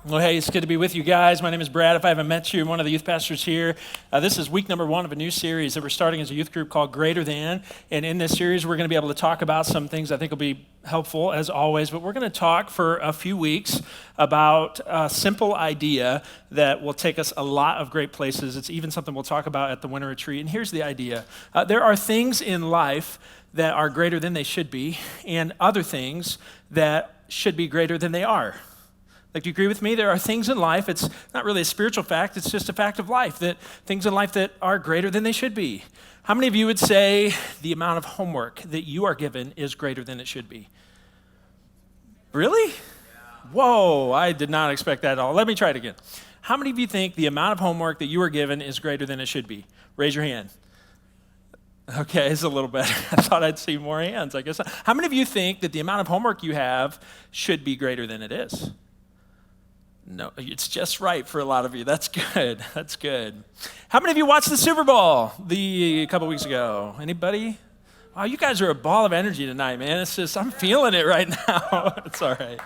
Well, hey, it's good to be with you guys. My name is Brad. If I haven't met you, I'm one of the youth pastors here. This is week number 1 of a new series that we're starting as a youth group called Greater Than. And in this series, we're going to be able to talk about some things I think will be helpful, as always. But we're going to talk for a few weeks about a simple idea that will take us a lot of great places. It's even something we'll talk about at the winter retreat. And here's the idea. There are things in life that are greater than they should be, and other things that should be greater than they are. Like, do you agree with me? There are things in life, it's not really a spiritual fact, it's just a fact of life, that things in life that are greater than they should be. How many of you would say the amount of homework that you are given is greater than it should be? Really? Whoa, I did not expect that at all. Let me try it again. How many of you think the amount of homework that you are given is greater than it should be? Raise your hand. Okay, it's a little better. I thought I'd see more hands, I guess. How many of you think that the amount of homework you have should be greater than it is? No, it's just right for a lot of you. That's good. That's good. How many of you watched the Super Bowl a couple weeks ago? Anybody? Wow, you guys are a ball of energy tonight, man. It's just, I'm feeling it right now. It's all right.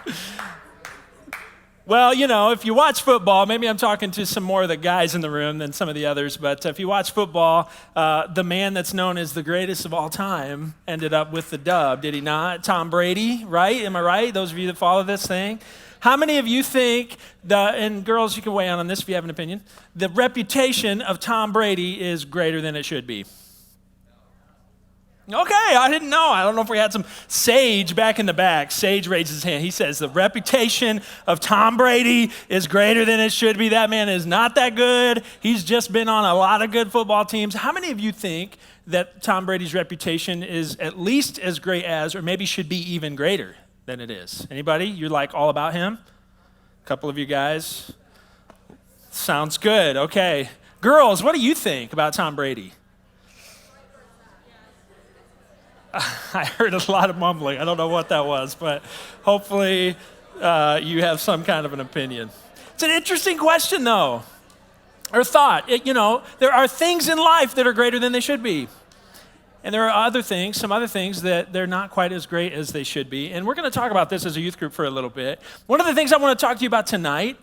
Well, you know, if you watch football, maybe I'm talking to some more of the guys in the room than some of the others, but if you watch football, the man that's known as the greatest of all time ended up with the dub, did he not? Tom Brady, right? Am I right? Those of you that follow this thing? How many of you think, and girls, you can weigh in on this if you have an opinion, the reputation of Tom Brady is greater than it should be? Okay, I didn't know. I don't know if we had some Sage back in the back. Sage raises his hand. He says the reputation of Tom Brady is greater than it should be. That man is not that good. He's just been on a lot of good football teams. How many of you think that Tom Brady's reputation is at least as great as, or maybe should be even greater than it is? Anybody? You're like all about him? A couple of you guys. Sounds good. Okay. Girls, what do you think about Tom Brady? I heard a lot of mumbling. I don't know what that was, but hopefully you have some kind of an opinion. It's an interesting question, though, or thought. There are things in life that are greater than they should be. And there are some other things that they're not quite as great as they should be. And we're going to talk about this as a youth group for a little bit. One of the things I want to talk to you about tonight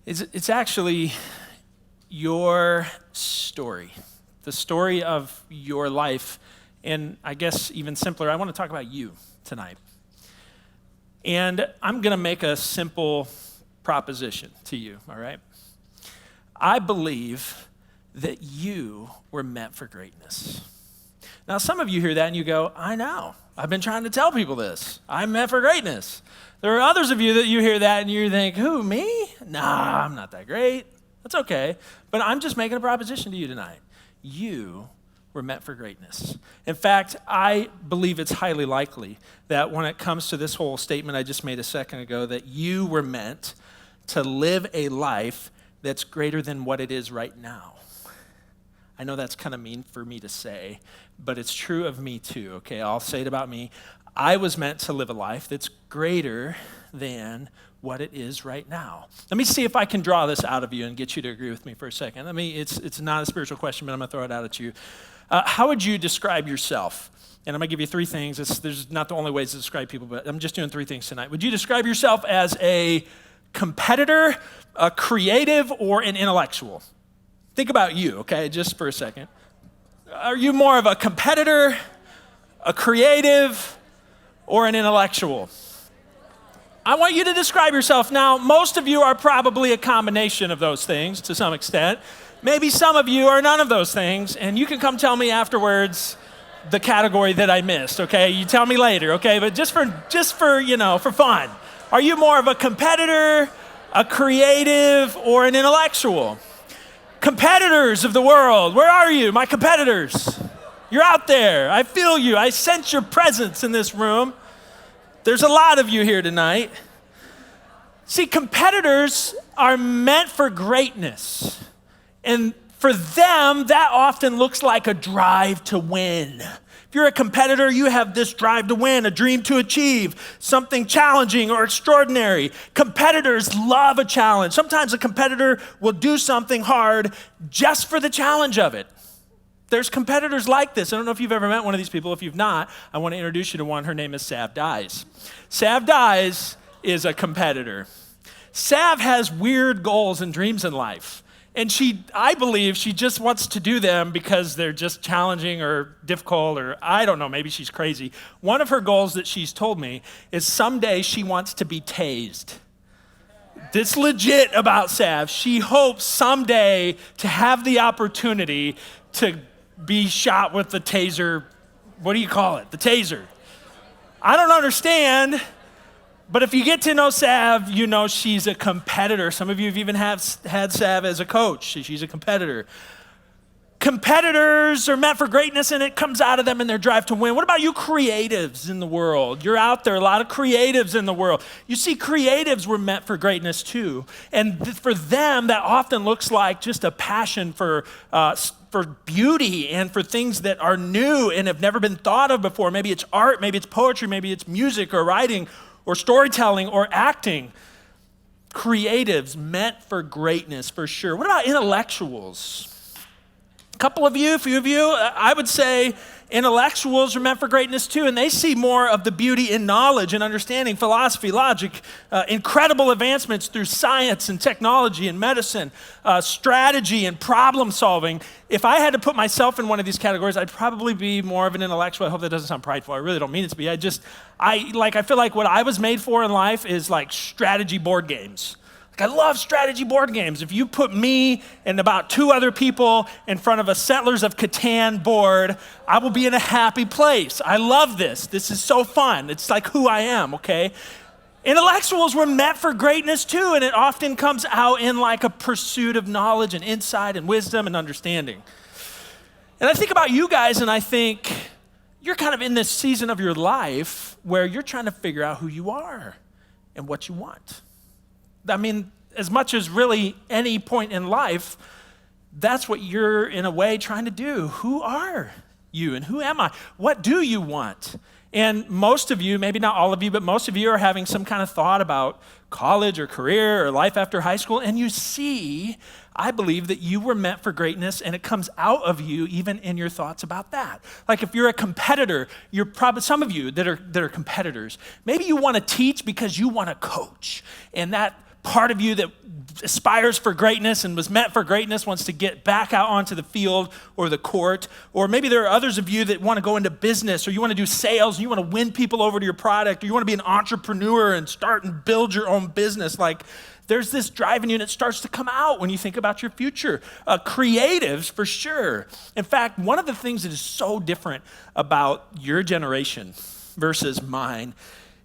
is it's actually your story, the story of your life. And I guess even simpler, I want to talk about you tonight. And I'm going to make a simple proposition to you, all right? I believe that you were meant for greatness. Now, some of you hear that and you go, I know. I've been trying to tell people this. I'm meant for greatness. There are others of you that you hear that and you think, who, me? Nah, I'm not that great. That's okay. But I'm just making a proposition to you tonight. You were meant for greatness. In fact, I believe it's highly likely that when it comes to this whole statement I just made a second ago, that you were meant to live a life that's greater than what it is right now. I know that's kind of mean for me to say, but it's true of me too, okay? I'll say it about me. I was meant to live a life that's greater than what it is right now. Let me see if I can draw this out of you and get you to agree with me for a second. It's not a spiritual question, but I'm going to throw it out at you. How would you describe yourself? And I'm going to give you 3 things. There's not the only ways to describe people, but I'm just doing 3 things tonight. Would you describe yourself as a competitor, a creative, or an intellectual? Think about you, okay, just for a second. Are you more of a competitor, a creative, or an intellectual? I want you to describe yourself. Now, most of you are probably a combination of those things to some extent. Maybe some of you are none of those things, and you can come tell me afterwards the category that I missed, okay? You tell me later, okay? But just for for fun, are you more of a competitor, a creative, or an intellectual? Competitors of the world, where are you, my competitors? You're out there. I feel you. I sense your presence in this room. There's a lot of you here tonight. See, competitors are meant for greatness. And for them, that often looks like a drive to win. If you're a competitor, you have this drive to win, a dream to achieve, something challenging or extraordinary. Competitors love a challenge. Sometimes a competitor will do something hard just for the challenge of it. There's competitors like this. I don't know if you've ever met one of these people. If you've not, I want to introduce you to one. Her name is Sav Dies. Sav Dies is a competitor. Sav has weird goals and dreams in life. And I believe she just wants to do them because they're just challenging or difficult, or I don't know, maybe she's crazy. One of her goals that she's told me is someday she wants to be tased. It's legit about Sav. She hopes someday to have the opportunity to be shot with the taser. What do you call it? The taser. I don't understand. But if you get to know Sav, you know she's a competitor. Some of you have even had Sav as a coach. She's a competitor. Competitors are meant for greatness, and it comes out of them in their drive to win. What about you creatives in the world? You're out there, a lot of creatives in the world. You see, creatives were meant for greatness too. And for them, that often looks like just a passion for beauty and for things that are new and have never been thought of before. Maybe it's art, maybe it's poetry, maybe it's music or writing or storytelling or acting. Creatives meant for greatness, for sure. What about intellectuals? A couple of you, a few of you, I would say intellectuals are meant for greatness too, and they see more of the beauty in knowledge and understanding, philosophy, logic, incredible advancements through science and technology and medicine, strategy and problem solving. If I had to put myself in one of these categories, I'd probably be more of an intellectual. I hope that doesn't sound prideful. I really don't mean it to be. I feel like what I was made for in life is like strategy board games. I love strategy board games. If you put me and about 2 other people in front of a Settlers of Catan board, I will be in a happy place. I love this. This is so fun. It's like who I am, okay? Intellectuals were meant for greatness too, and it often comes out in like a pursuit of knowledge and insight and wisdom and understanding. And I think about you guys, and I think you're kind of in this season of your life where you're trying to figure out who you are and what you want. I mean, as much as really any point in life, that's what you're in a way trying to do. Who are you and who am I? What do you want? And most of you, maybe not all of you, but most of you are having some kind of thought about college or career or life after high school, and you see, I believe that you were meant for greatness, and it comes out of you even in your thoughts about that. Like if you're a competitor, you're probably, some of you that are competitors, maybe you want to teach because you want to coach, and that part of you that aspires for greatness and was meant for greatness wants to get back out onto the field or the court. Or maybe there are others of you that want to go into business, or you want to do sales and you want to win people over to your product, or you want to be an entrepreneur and start and build your own business. Like there's this drive in you that starts to come out when you think about your future. Creatives, for sure. In fact, one of the things that is so different about your generation versus mine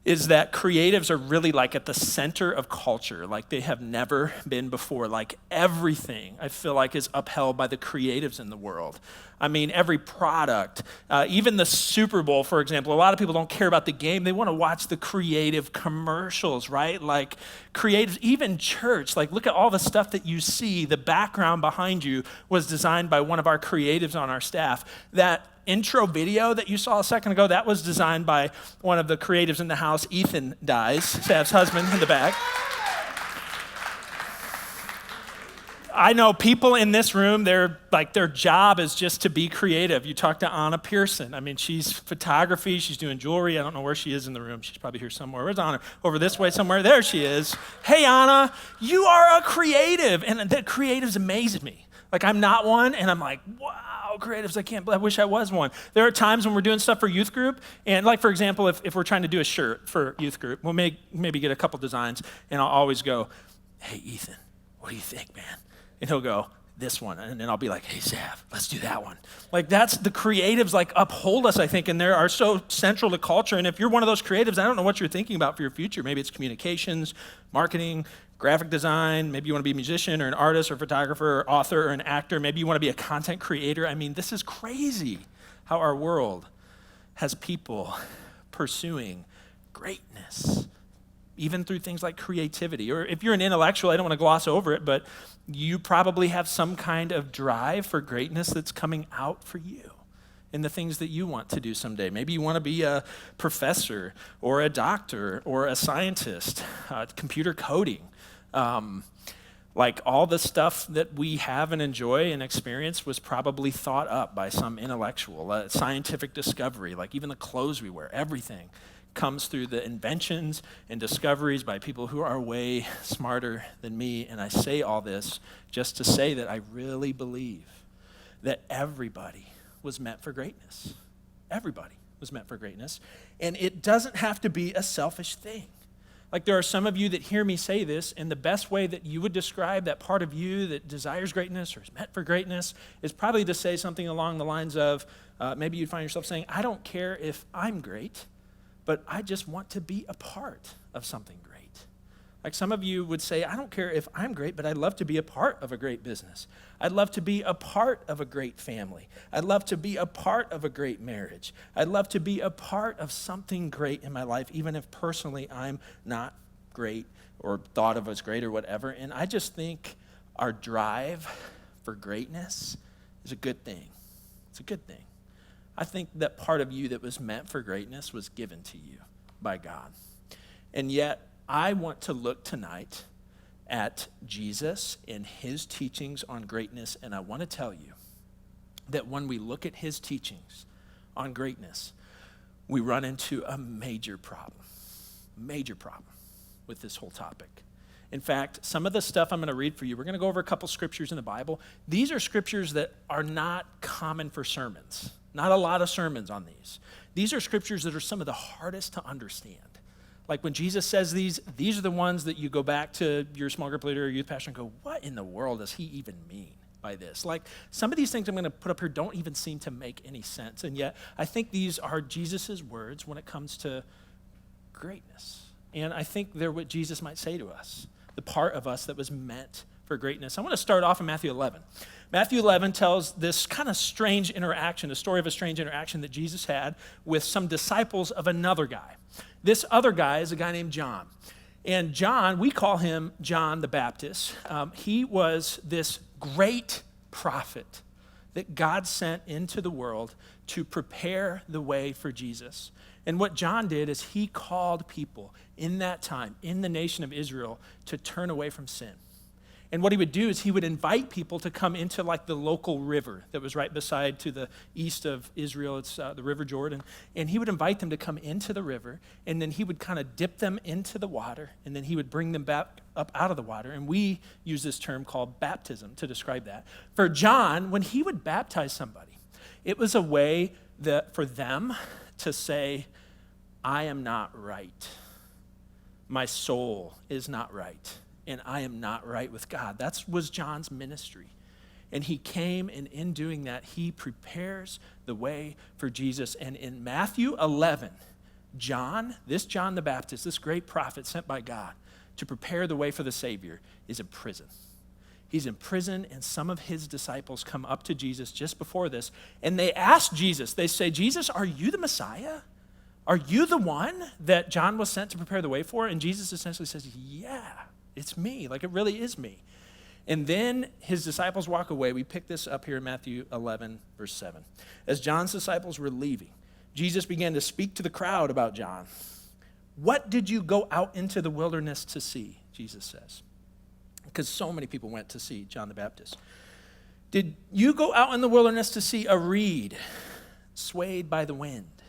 is that creatives are really like at the center of culture, like they have never been before. Like everything, I feel like, is upheld by the creatives in the world. I mean, every product, even the Super Bowl, for example, a lot of people don't care about the game. They want to watch the creative commercials, right? Like creatives, even church, like look at all the stuff that you see. The background behind you was designed by one of our creatives on our staff. That intro video that you saw a second ago, that was designed by one of the creatives in the house, Ethan Dies, Sav's husband in the back. I know people in this room, their job is just to be creative. You talk to Anna Pearson. I mean, she's photography, she's doing jewelry. I don't know where she is in the room. She's probably here somewhere. Where's Anna? Over this way somewhere. There she is. Hey, Anna, you are a creative. And the creatives amaze me. Like I'm not one, and I'm like, wow, creatives, I wish I was one. There are times when we're doing stuff for youth group, and like, for example, if we're trying to do a shirt for youth group, we'll maybe get a couple designs, and I'll always go, hey, Ethan, what do you think, man? And he'll go, this one, and then I'll be like, hey, Sav, let's do that one. Like that's the creatives like uphold us, I think, and they are so central to culture. And if you're one of those creatives, I don't know what you're thinking about for your future. Maybe it's communications, marketing, graphic design. Maybe you want to be a musician or an artist or photographer or author or an actor. Maybe you want to be a content creator. I mean, this is crazy how our world has people pursuing greatness, even through things like creativity. Or if you're an intellectual, I don't want to gloss over it, but you probably have some kind of drive for greatness that's coming out for you in the things that you want to do someday. Maybe you want to be a professor or a doctor or a scientist, computer coding. Like all the stuff that we have and enjoy and experience was probably thought up by some intellectual, scientific discovery, like even the clothes we wear, everything comes through the inventions and discoveries by people who are way smarter than me. And I say all this just to say that I really believe that everybody was meant for greatness. Everybody was meant for greatness. And it doesn't have to be a selfish thing. Like there are some of you that hear me say this, and the best way that you would describe that part of you that desires greatness or is meant for greatness is probably to say something along the lines of, maybe you'd find yourself saying, I don't care if I'm great, but I just want to be a part of something great. Like some of you would say, I don't care if I'm great, but I'd love to be a part of a great business. I'd love to be a part of a great family. I'd love to be a part of a great marriage. I'd love to be a part of something great in my life, even if personally I'm not great or thought of as great or whatever. And I just think our drive for greatness is a good thing. It's a good thing. I think that part of you that was meant for greatness was given to you by God. And yet, I want to look tonight at Jesus and his teachings on greatness, and I want to tell you that when we look at his teachings on greatness, we run into a major problem with this whole topic. In fact, some of the stuff I'm going to read for you, we're going to go over a couple scriptures in the Bible. These are scriptures that are not common for sermons. Not a lot of sermons on these. These are scriptures that are some of the hardest to understand. Like when Jesus says these are the ones that you go back to your small group leader or youth pastor and go, what in the world does he even mean by this? Like some of these things I'm going to put up here don't even seem to make any sense. And yet I think these are Jesus's words when it comes to greatness. And I think they're what Jesus might say to us, the part of us that was meant for greatness. I want to start off in Matthew 11. Matthew 11 tells this kind of strange interaction, the story of a strange interaction that Jesus had with some disciples of another guy. This other guy is a guy named John. And John, we call him John the Baptist. He was this great prophet that God sent into the world to prepare the way for Jesus. And what John did is he called people in that time, in the nation of Israel, to turn away from sin. And what he would do is he would invite people to come into like the local river that was right beside to the east of Israel. It's the River Jordan. And he would invite them to come into the river, and then he would kind of dip them into the water, and then he would bring them back up out of the water. And we use this term called baptism to describe that. For John, when he would baptize somebody, it was a way that for them to say, I am not right. My soul is not right. And I am not right with God. That was John's ministry. And he came, and in doing that, he prepares the way for Jesus. And in Matthew 11, John the Baptist, this great prophet sent by God to prepare the way for the Savior, is in prison. He's in prison, and some of his disciples come up to Jesus just before this, and they ask Jesus, they say, Jesus, are you the Messiah? Are you the one that John was sent to prepare the way for? And Jesus essentially says, yeah. It's me, like it really is me. And then his disciples walk away. We pick this up here in Matthew 11, verse 7. As John's disciples were leaving, Jesus began to speak to the crowd about John. What did you go out into the wilderness to see, Jesus says? Because so many people went to see John the Baptist. Did you go out in the wilderness to see a reed swayed by the wind?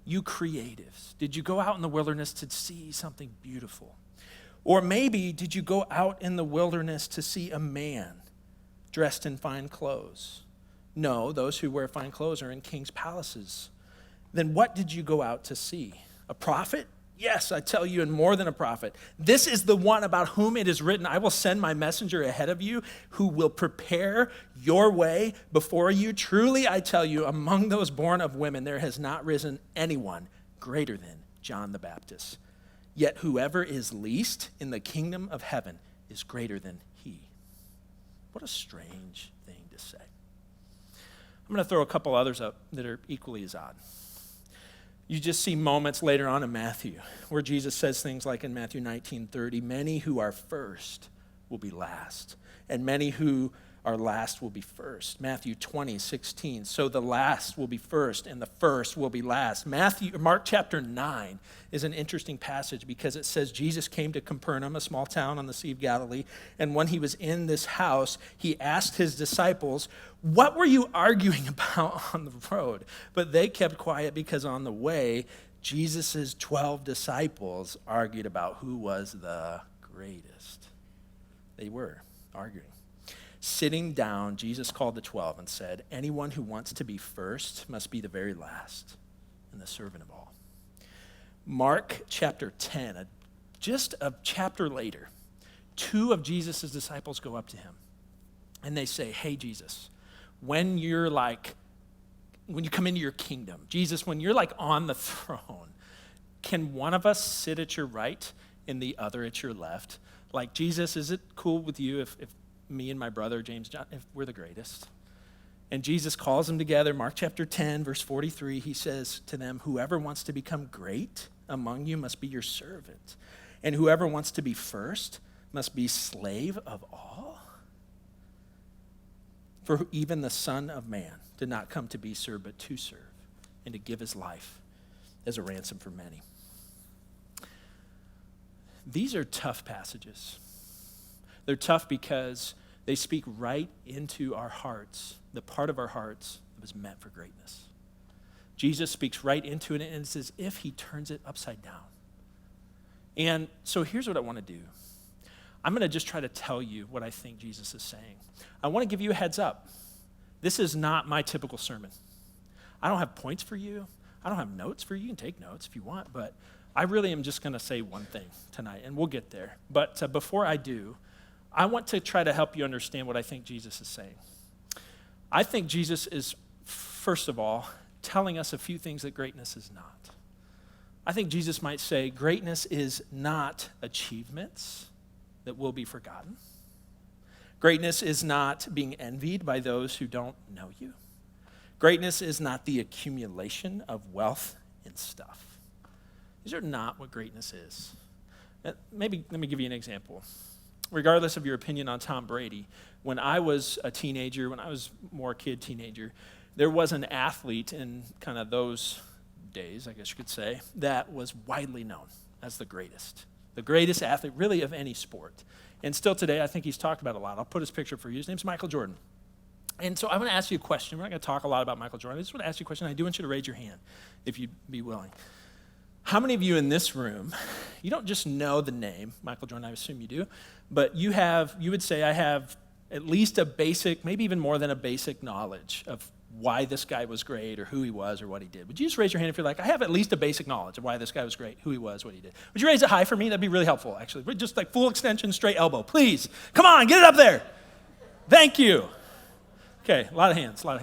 You creatives, did you go out in the wilderness to see something beautiful? Or maybe did you go out in the wilderness to see a man dressed in fine clothes? No, those who wear fine clothes are in king's palaces. Then what did you go out to see? A prophet? Yes, I tell you, and more than a prophet. This is the one about whom it is written, I will send my messenger ahead of you who will prepare your way before you. Truly, I tell you, among those born of women, there has not risen anyone greater than John the Baptist. Yet whoever is least in the kingdom of heaven is greater than he. What a strange thing to say. I'm going to throw a couple others up that are equally as odd. You just see moments later on in Matthew where Jesus says things like in Matthew 19:30, many who are first will be last, and many who are last will be first. Matthew 20:16, so the last will be first and the first will be last. Mark chapter 9 is an interesting passage because it says Jesus came to Capernaum, a small town on the Sea of Galilee, and when he was in this house, he asked his disciples, what were you arguing about on the road? But they kept quiet because on the way Jesus' 12 disciples argued about who was the greatest. They were arguing. Sitting down, Jesus called the 12 and said, anyone who wants to be first must be the very last and the servant of all. Mark chapter 10, just a chapter later, two of Jesus' disciples go up to him and they say, hey, Jesus, when you come into your kingdom, Jesus, when you're like on the throne, can one of us sit at your right and the other at your left? Like, Jesus, is it cool with you if me and my brother, James John, if we're the greatest? And Jesus calls them together. Mark chapter 10, verse 43, he says to them, whoever wants to become great among you must be your servant. And whoever wants to be first must be slave of all. For even the Son of Man did not come to be served, but to serve, and to give his life as a ransom for many. These are tough passages. They're tough because they speak right into our hearts, the part of our hearts that was meant for greatness. Jesus speaks right into it, and it's as if he turns it upside down. And so here's what I want to do. I'm going to just try to tell you what I think Jesus is saying. I want to give you a heads up. This is not my typical sermon. I don't have points for you. I don't have notes for you. You can take notes if you want, but I really am just going to say one thing tonight, and we'll get there. But before I do, I want to try to help you understand what I think Jesus is saying. I think Jesus is, first of all, telling us a few things that greatness is not. I think Jesus might say greatness is not achievements that will be forgotten. Greatness is not being envied by those who don't know you. Greatness is not the accumulation of wealth and stuff. These are not what greatness is. Maybe let me give you an example. Regardless of your opinion on Tom Brady, when I was a teenager, when I was more teenager, there was an athlete in kind of those days, I guess you could say, that was widely known as the greatest athlete really of any sport. And still today, I think he's talked about a lot. I'll put his picture for you. His name's Michael Jordan. And so I'm going to ask you a question. We're not going to talk a lot about Michael Jordan. I just want to ask you a question. I do want you to raise your hand if you'd be willing. How many of you in this room, you don't just know the name, Michael Jordan, I assume you do, but you would say, I have at least a basic, maybe even more than a basic knowledge of why this guy was great or who he was or what he did. Would you just raise your hand if you're like, I have at least a basic knowledge of why this guy was great, who he was, what he did. Would you raise it high for me? That'd be really helpful, actually. Just like full extension, straight elbow. Please, come on, get it up there. Thank you. Okay, a lot of hands. All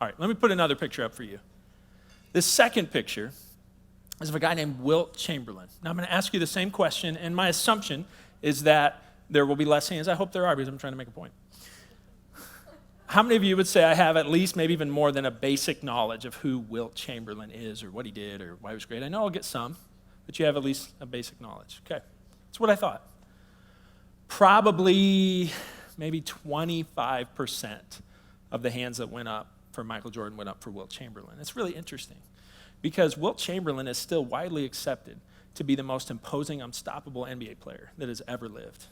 right, let me put another picture up for you. This second picture is of a guy named Wilt Chamberlain. Now, I'm going to ask you the same question, and my assumption is that there will be less hands. I hope there are, because I'm trying to make a point. How many of you would say I have at least, maybe even more than a basic knowledge of who Wilt Chamberlain is or what he did or why he was great? I know I'll get some, but you have at least a basic knowledge. Okay, that's what I thought. Probably maybe 25% of the hands that went up for Michael Jordan went up for Wilt Chamberlain. It's really interesting because Wilt Chamberlain is still widely accepted to be the most imposing, unstoppable NBA player that has ever lived.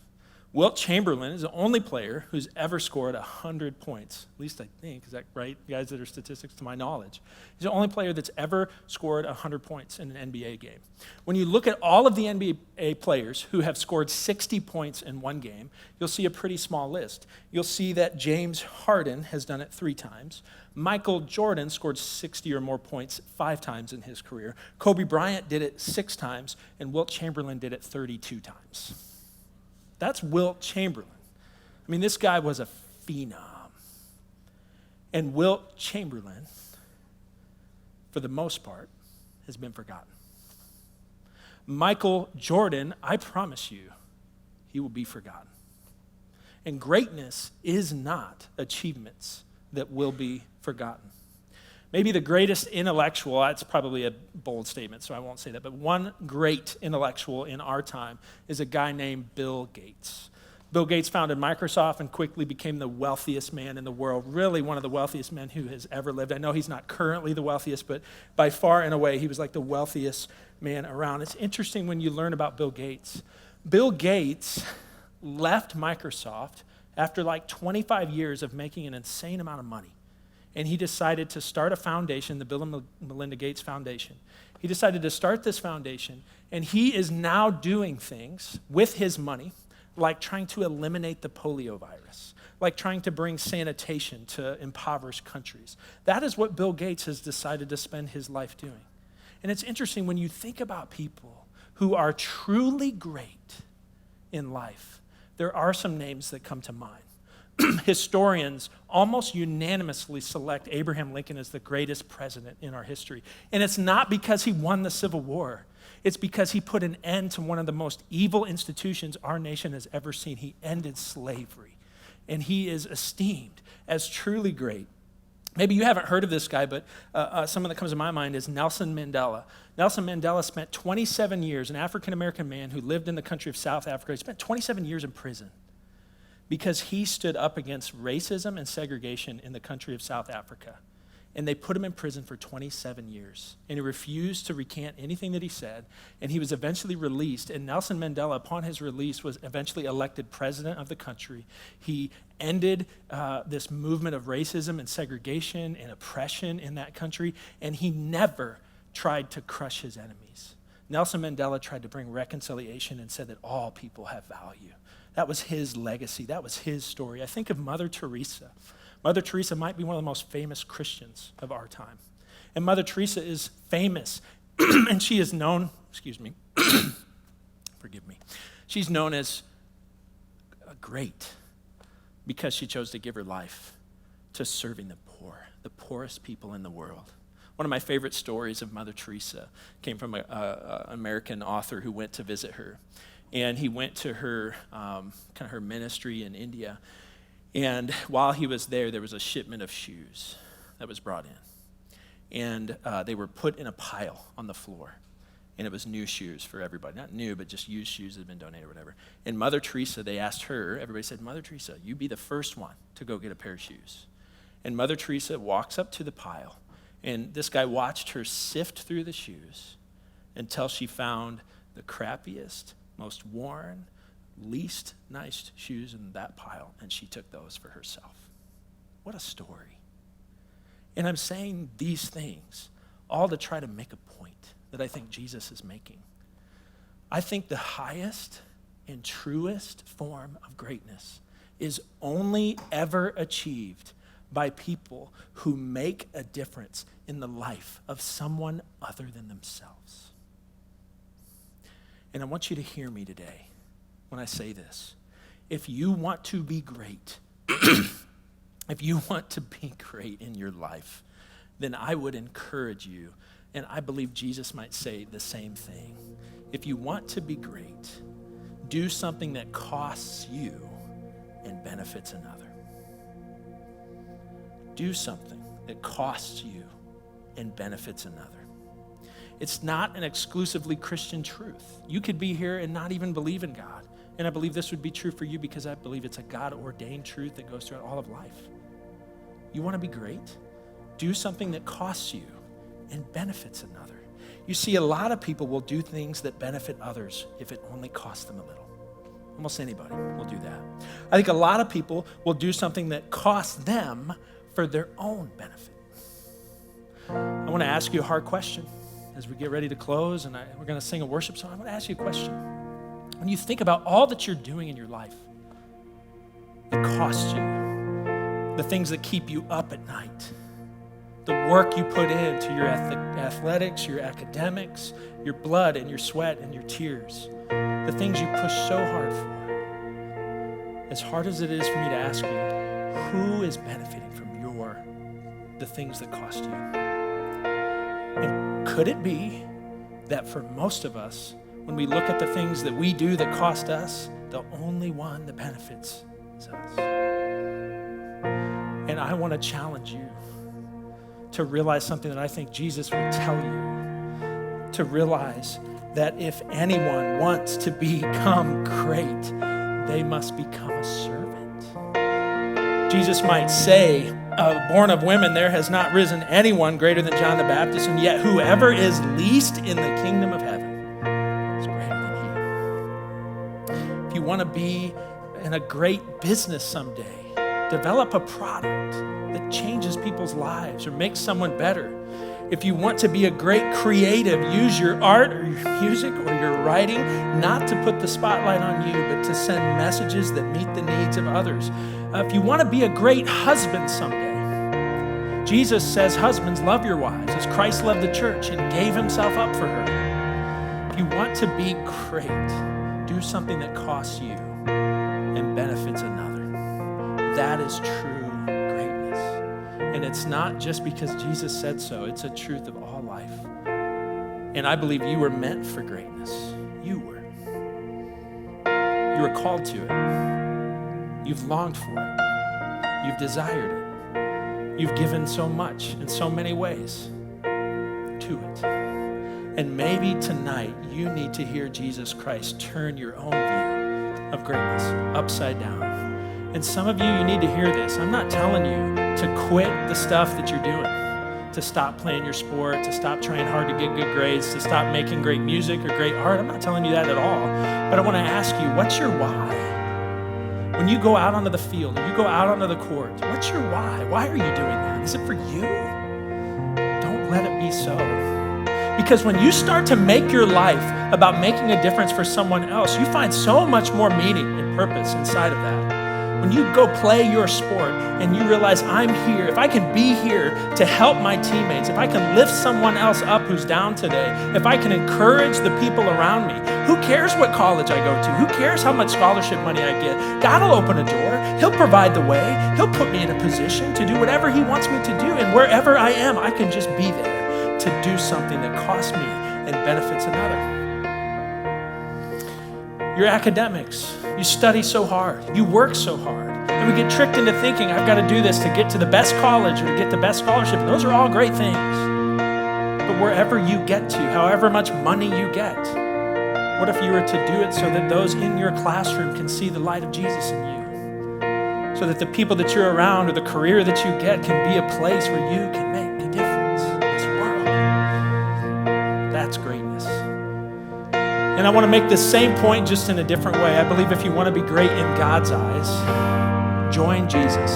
Wilt Chamberlain is the only player who's ever scored 100 points, at least I think. Is that right, guys that are statistics to my knowledge? He's the only player that's ever scored 100 points in an NBA game. When you look at all of the NBA players who have scored 60 points in one game, you'll see a pretty small list. You'll see that James Harden has done it 3 times. Michael Jordan scored 60 or more points 5 times in his career. Kobe Bryant did it 6 times, and Wilt Chamberlain did it 32 times. That's Wilt Chamberlain. I mean, this guy was a phenom. And Wilt Chamberlain, for the most part, has been forgotten. Michael Jordan, I promise you, he will be forgotten. And greatness is not achievements that will be forgotten. Maybe the greatest intellectual, that's probably a bold statement, so I won't say that, but one great intellectual in our time is a guy named Bill Gates. Bill Gates founded Microsoft and quickly became the wealthiest man in the world, really one of the wealthiest men who has ever lived. I know he's not currently the wealthiest, but by far and away, he was like the wealthiest man around. It's interesting when you learn about Bill Gates. Bill Gates left Microsoft after like 25 years of making an insane amount of money. and he decided to start a foundation, the Bill and Melinda Gates Foundation. He decided to start this foundation, and he is now doing things with his money, like trying to eliminate the polio virus, like trying to bring sanitation to impoverished countries. That is what Bill Gates has decided to spend his life doing. And it's interesting when you think about people who are truly great in life, there are some names that come to mind. Historians almost unanimously select Abraham Lincoln as the greatest president in our history. And it's not because he won the Civil War. It's because he put an end to one of the most evil institutions our nation has ever seen. He ended slavery. And he is esteemed as truly great. Maybe you haven't heard of this guy, but someone that comes to my mind is Nelson Mandela. Nelson Mandela spent 27 years, an African-American man who lived in the country of South Africa. He spent 27 years in prison because he stood up against racism and segregation in the country of South Africa. And they put him in prison for 27 years. And he refused to recant anything that he said. And he was eventually released. And Nelson Mandela, upon his release, was eventually elected president of the country. He ended this movement of racism and segregation and oppression in that country. And he never tried to crush his enemies. Nelson Mandela tried to bring reconciliation and said that all people have value. That was his legacy. That was his story. I think of Mother Teresa. Mother Teresa might be one of the most famous Christians of our time. And Mother Teresa is famous, and she is known, forgive me, she's known as great because she chose to give her life to serving the poor, the poorest people in the world. One of my favorite stories of Mother Teresa came from an American author who went to visit her. And he went to her, her ministry in India. And while he was there was a shipment of shoes that was brought in. And they were put in a pile on the floor. And it was new shoes for everybody. Not new, but just used shoes that had been donated or whatever. And Mother Teresa, they asked her, everybody said, Mother Teresa, you be the first one to go get a pair of shoes. And Mother Teresa walks up to the pile. And this guy watched her sift through the shoes until she found the crappiest, most worn, least nice shoes in that pile, and she took those for herself. What a story. And I'm saying these things all to try to make a point that I think Jesus is making. I think the highest and truest form of greatness is only ever achieved by people who make a difference in the life of someone other than themselves. And I want you to hear me today when I say this. If you want to be great, if you want to be great in your life, then I would encourage you, and I believe Jesus might say the same thing. If you want to be great, do something that costs you and benefits another. Do something that costs you and benefits another. It's not an exclusively Christian truth. You could be here and not even believe in God. And I believe this would be true for you because I believe it's a God-ordained truth that goes throughout all of life. You want to be great? Do something that costs you and benefits another. You see, a lot of people will do things that benefit others if it only costs them a little. Almost anybody will do that. I think a lot of people will do something that costs them for their own benefit. I want to ask you a hard question as we get ready to close, and we're going to sing a worship song. I want to ask you a question. When you think about all that you're doing in your life, it costs you. The things that keep you up at night, the work you put into your athletics, your academics, your blood and your sweat and your tears, the things you push so hard for. As hard as it is for me to ask you, who is benefiting from the things that cost you? And could it be that for most of us, when we look at the things that we do that cost us, the only one that benefits is us? And I want to challenge you to realize something that I think Jesus would tell you, to realize that if anyone wants to become great, they must become a servant. Jesus might say, born of women, there has not risen anyone greater than John the Baptist, and yet whoever is least in the kingdom of heaven is greater than he. If you want to be in a great business someday, develop a product that changes people's lives or makes someone better. If you want to be a great creative, use your art or your music or your writing not to put the spotlight on you, but to send messages that meet the needs of others. If you want to be a great husband someday, Jesus says, husbands, love your wives as Christ loved the church and gave himself up for her. If you want to be great, do something that costs you and benefits another. That is true greatness. And it's not just because Jesus said so. It's a truth of all life. And I believe you were meant for greatness. You were. You were called to it. You've longed for it. You've desired it. You've given so much in so many ways to it. And maybe tonight you need to hear Jesus Christ turn your own view of greatness upside down. And some of you need to hear this. I'm not telling you to quit the stuff that you're doing, to stop playing your sport, to stop trying hard to get good grades, to stop making great music or great art. I'm not telling you that at all. But I want to ask you, what's your why? When you go out onto the field, or you go out onto the court, what's your why? Why are you doing that? Is it for you? Don't let it be so. Because when you start to make your life about making a difference for someone else, you find so much more meaning and purpose inside of that. When you go play your sport and you realize I'm here, if I can be here to help my teammates, if I can lift someone else up who's down today, if I can encourage the people around me, who cares what college I go to? Who cares how much scholarship money I get? God will open a door. He'll provide the way. He'll put me in a position to do whatever he wants me to do. And wherever I am, I can just be there to do something that costs me and benefits another. Your academics, you study so hard, you work so hard, and we get tricked into thinking, I've got to do this to get to the best college or to get the best scholarship. Those are all great things. But wherever you get to, however much money you get, what if you were to do it so that those in your classroom can see the light of Jesus in you? So that the people that you're around or the career that you get can be a place where you can make a difference in this world. That's greatness. And I want to make this same point just in a different way. I believe if you want to be great in God's eyes, join Jesus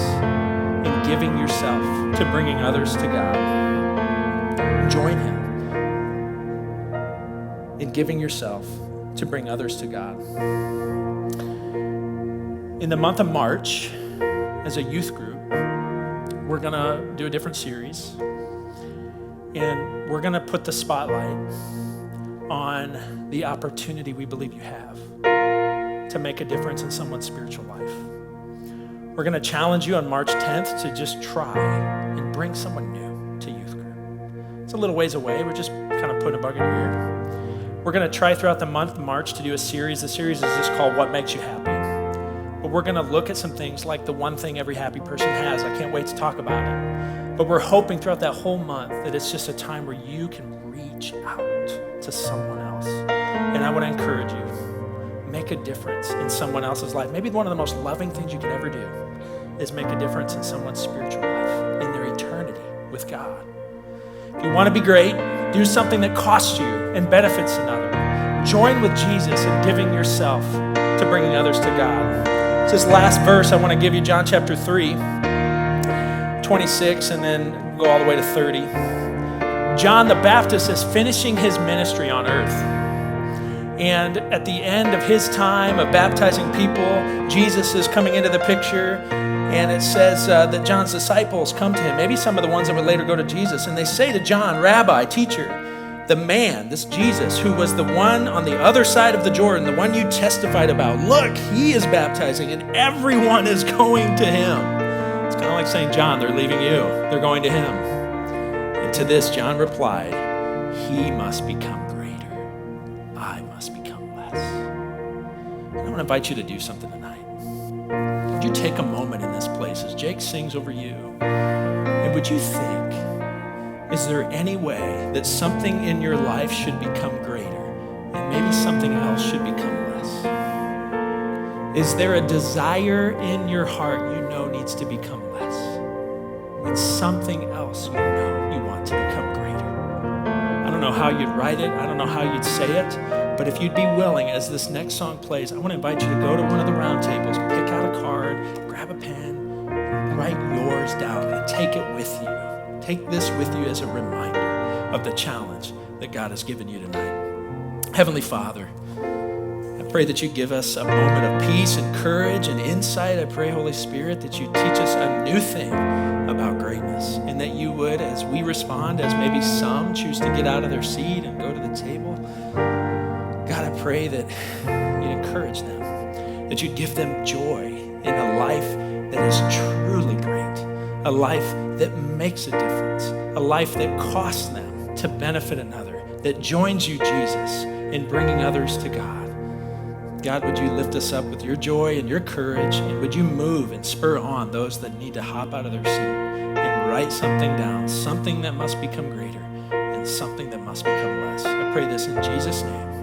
in giving yourself to bringing others to God. Join him in giving yourself to bring others to God. In the month of March, as a youth group, we're going to do a different series. And we're going to put the spotlight on the opportunity we believe you have to make a difference in someone's spiritual life. We're going to challenge you on March 10th to just try and bring someone new to youth group. It's a little ways away. We're just kind of putting a bug in your ear. We're going to try throughout the month of March to do a series. The series is just called What Makes You Happy? But we're going to look at some things like the one thing every happy person has. I can't wait to talk about it. But we're hoping throughout that whole month that it's just a time where you can reach out to someone else. And I want to encourage you, make a difference in someone else's life. Maybe one of the most loving things you can ever do is make a difference in someone's spiritual life, in their eternity with God. If you want to be great, do something that costs you and benefits another. Join with Jesus in giving yourself to bringing others to God. It's this last verse I want to give you, John chapter 3, 26, and then go all the way to 30. John the Baptist is finishing his ministry on earth. And at the end of his time of baptizing people, Jesus is coming into the picture. And it says that John's disciples come to him, maybe some of the ones that would later go to Jesus, and they say to John, Rabbi, teacher, the man, this Jesus, who was the one on the other side of the Jordan, the one you testified about, look, he is baptizing and everyone is going to him. It's kind of like saying, John, they're leaving you. They're going to him. And to this, John replied, he must become greater. I must become less. And I want to invite you to do something tonight. Would you take a moment in this place as Jake sings over you? And would you think, is there any way that something in your life should become greater and maybe something else should become less? Is there a desire in your heart you know needs to become less? And something else you know you want to become greater? I don't know how you'd write it. I don't know how you'd say it. But if you'd be willing, as this next song plays, I want to invite you to go to one of the round tables, pick out a card, grab a pen, write yours down and take it with you. Take this with you as a reminder of the challenge that God has given you tonight. Heavenly Father, I pray that you give us a moment of peace and courage and insight. I pray, Holy Spirit, that you teach us a new thing about greatness, and that you would, as we respond, as maybe some choose to get out of their seat and go to the table, God, I pray that you'd encourage them, that you'd give them joy in a life that is truly great, a life that makes a difference, a life that costs them to benefit another, that joins you, Jesus, in bringing others to God. God, would you lift us up with your joy and your courage, and would you move and spur on those that need to hop out of their seat and write something down, something that must become greater and something that must become less. I pray this in Jesus' name.